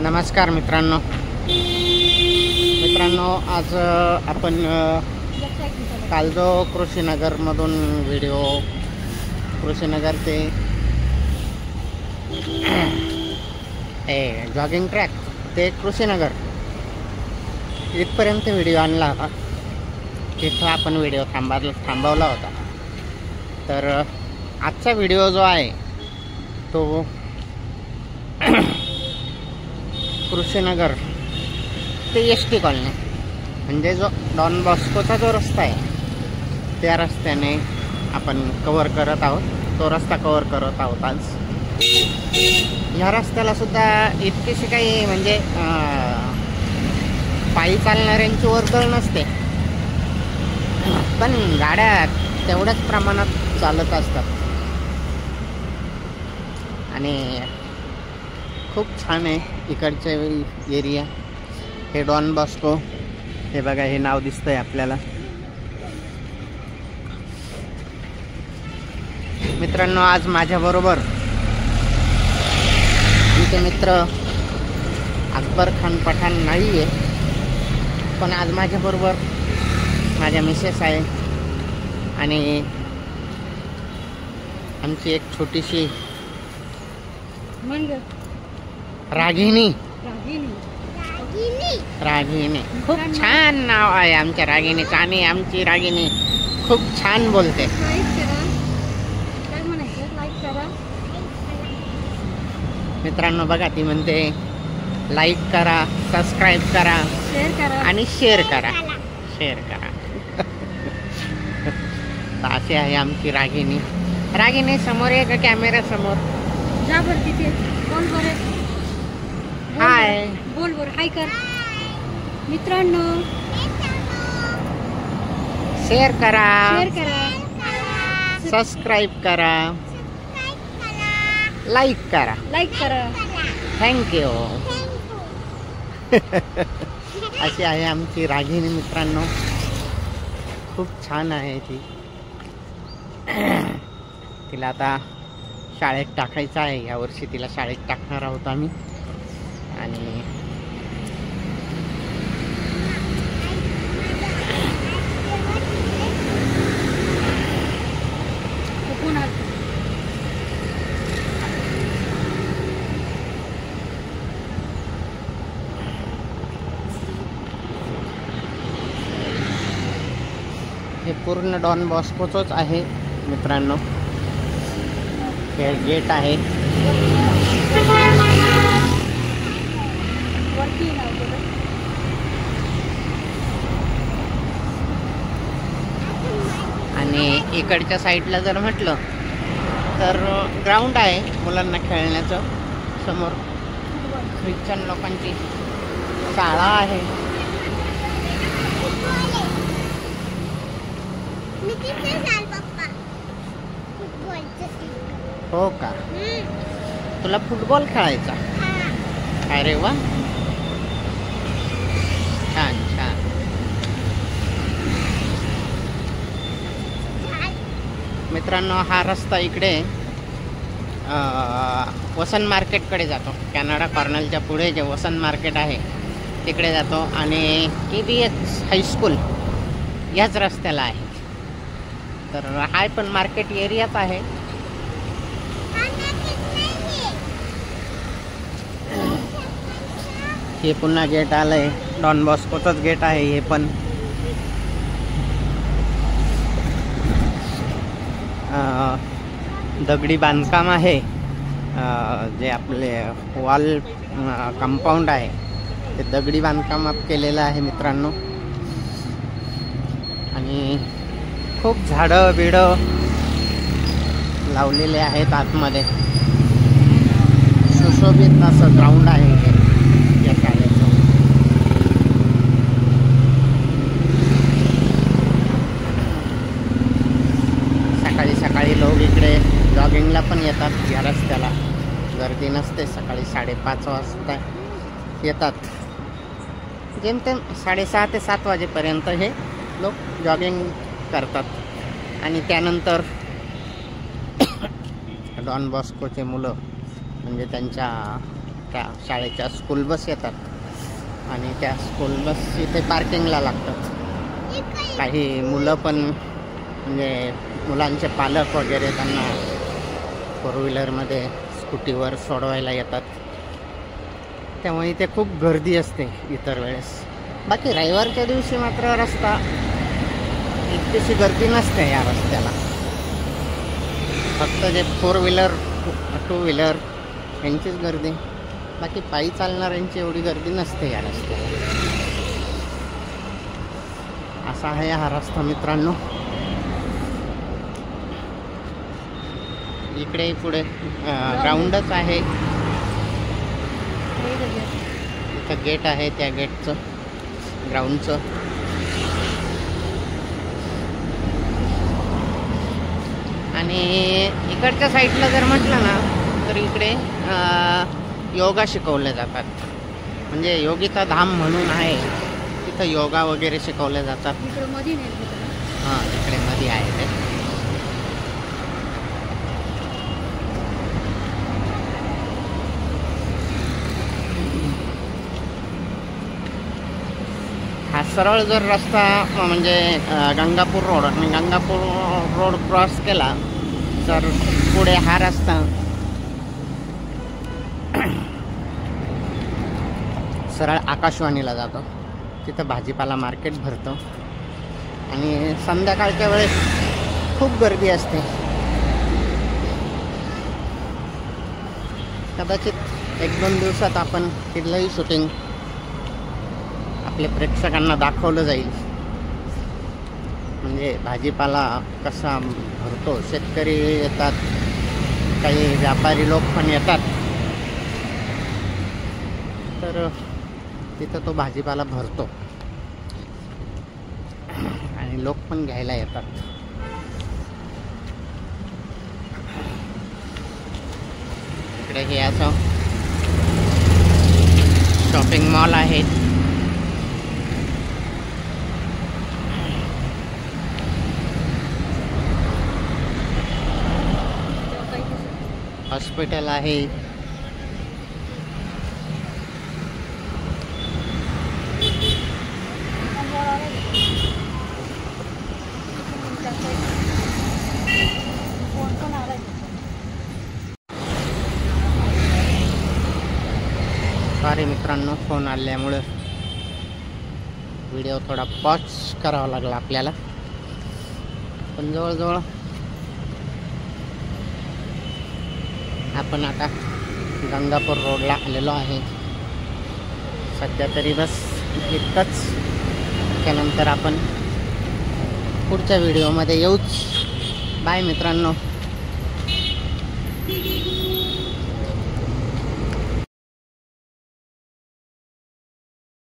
नमस्कार मित्रांनो, आज आपण काल जो कृषीनगरमधून व्हिडिओ कृषीनगर ते जॉगिंग ट्रॅक ते कृषीनगर इथपर्यंत व्हिडिओ आणला होता. तिथं आपण व्हिडिओ थांबवला होता. तर आजचा व्हिडिओ जो आहे तो कृषीनगर ते एस.टी. कॉलनी म्हणजे जो डॉन बॉस्कोचा जो रस्ता आहे त्या रस्त्याने आपण कव्हर करत आहोत. तो रस्ता कव्हर करत आहोत आज. ह्या रस्त्याला सुद्धा इतकीशी काही म्हणजे पायी चालणाऱ्यांची वर्दळ नसते, पण गाड्या तेवढ्याच प्रमाणात चालत असतात आणि खूप छान आहे इकडचे एरिया. हे डॉन बॉस्को, हे बघा, हे नाव दिसतंय आपल्याला. मित्रांनो, आज माझ्याबरोबर आमचे मित्र अकबर खान पठाण नाही आहे, पण आज माझ्याबरोबर माझ्या मिसेस आहे आणि आमची एक छोटीशी रागिनी. खूप छान नाव आहे आमच्या रागिनीचं आणि आमची रागिनी खूप छान बोलते. मित्रांनो बघा, ती म्हणते लाईक करा, सबस्क्राईब करा आणि शेअर करा. अशी आहे आमची रागिनी. रागिनी समोर आहे का कॅमेरा समोर? जा बर तिथे बोल बर. हाय बोल बर. हाय कर मित्रांनो. शेअर करा, करा, सबस्क्राईब करा, लाईक करा. थँक्यू. अशी आहे आमची रागिनी मित्रांनो. खूप छान आहे ती. तिला आता शाळेत टाकायचं आहे. यावर्षी तिला शाळेत टाकणार आहोत आम्ही. आणि हे पूर्ण डॉन बॉस्कोचंच आहे मित्रांनो. हे गेट आहे. आणि इकडच्या साईडला जर म्हटलं तर ग्राउंड आहे मुलांना खेळण्याचं. समोर ख्रिश्चन लोकांची शाळा आहे. हो का? तुला फुटबॉल खेळायचा? अरे वा, छान छान. मित्रांनो, हा रस्ता इकडे वसंत मार्केटकडे जातो. कॅनडा कॉर्नलच्या पुढे जे वसंत मार्केट आहे तिकडे जातो आणि KBH हायस्कूल याच रस्त्याला आहे. तर हा पण मार्केट एरियाच आहे. हे पुन्हा गेट आलंय. डॉन बॉस्कोचंच गेट आहे हे पण. दगडी बांधकाम आहे. जे आपले वॉल कंपाऊंड आहे ते दगडी बांधकाम केलेलं आहे मित्रांनो. आणि खूप झाडं बिडं लावलेले आहेत आतमध्ये. सुशोभित असं ग्राउंड आहे हे या शाळेचं. सकाळी सकाळी लोक इकडे जॉगिंगला पण येतात. या रस्त्याला गर्दी नसते. सकाळी 5:30 वाजता येतात. जेमतेम 6:30 ते 7 वाजेपर्यंत हे लोक जॉगिंग करतात. आणि त्यानंतर डॉन बॉस्कोचे मुलं म्हणजे त्यांच्या त्या शाळेच्या स्कूल बस येतात आणि त्या स्कूल बस इथे पार्किंगला लागतात. काही मुलं पण म्हणजे मुलांचे पालक वगैरे त्यांना फोर व्हीलरमध्ये स्कूटीवर सोडवायला येतात. त्यामुळे इथे खूप गर्दी असते इतर वेळेस. बाकी रविवारच्या दिवशी मात्र रस्ता इतकीशी गर्दी नसते या रस्त्याला. फक्त जे फोर व्हीलर टू व्हीलर यांचीच गर्दी, बाकी पायी चालणाऱ्यांची एवढी गर्दी नसते या रस्त्याला. असा आहे हा रस्ता मित्रांनो. इकडे पुढे ग्राउंडच आहे. इथं गेट आहे, त्या गेटचं ग्राउंडचं. आणि इकडच्या साईडला जर म्हटलं ना तर इकडे योगा शिकवले जातात. म्हणजे योगिता धाम म्हणून आहे, तिथं योगा वगैरे शिकवले जातात. हां, इकडे मध्ये आहे ते. हा सरळ जर रस्ता म्हणजे गंगापूर रोड आणि गंगापूर रोड क्रॉस केला तर पुढे हा रस्ता सरळ आकाशवाणीला जातो. तिथं भाजीपाला मार्केट भरतं आणि संध्याकाळच्या वेळेस खूप गर्दी असते. कदाचित 1-2 दिवसात आपण तिथलंही शूटिंग आपल्या प्रेक्षकांना दाखवलं जाईल. म्हणजे भाजीपाला कसा भरतो, शेतकरी येतात, काही व्यापारी लोक पण येतात, तर तिथं तो भाजीपाला भरतो आणि लोक पण घ्यायला येतात. इकडे हे असं शॉपिंग मॉल आहे. हॉस्पिटल आहे. सॉरी मित्रांनो, फोन आल्यामुळे व्हिडिओ थोडा पॉज करावा लागला आपल्याला. पण जवळजवळ आपण आता गंगापूर रोडला आलेलो आहे. सध्या तरी बस इतकंच. त्यानंतर आपण पुढच्या व्हिडिओमध्ये येऊच. बाय मित्रांनो.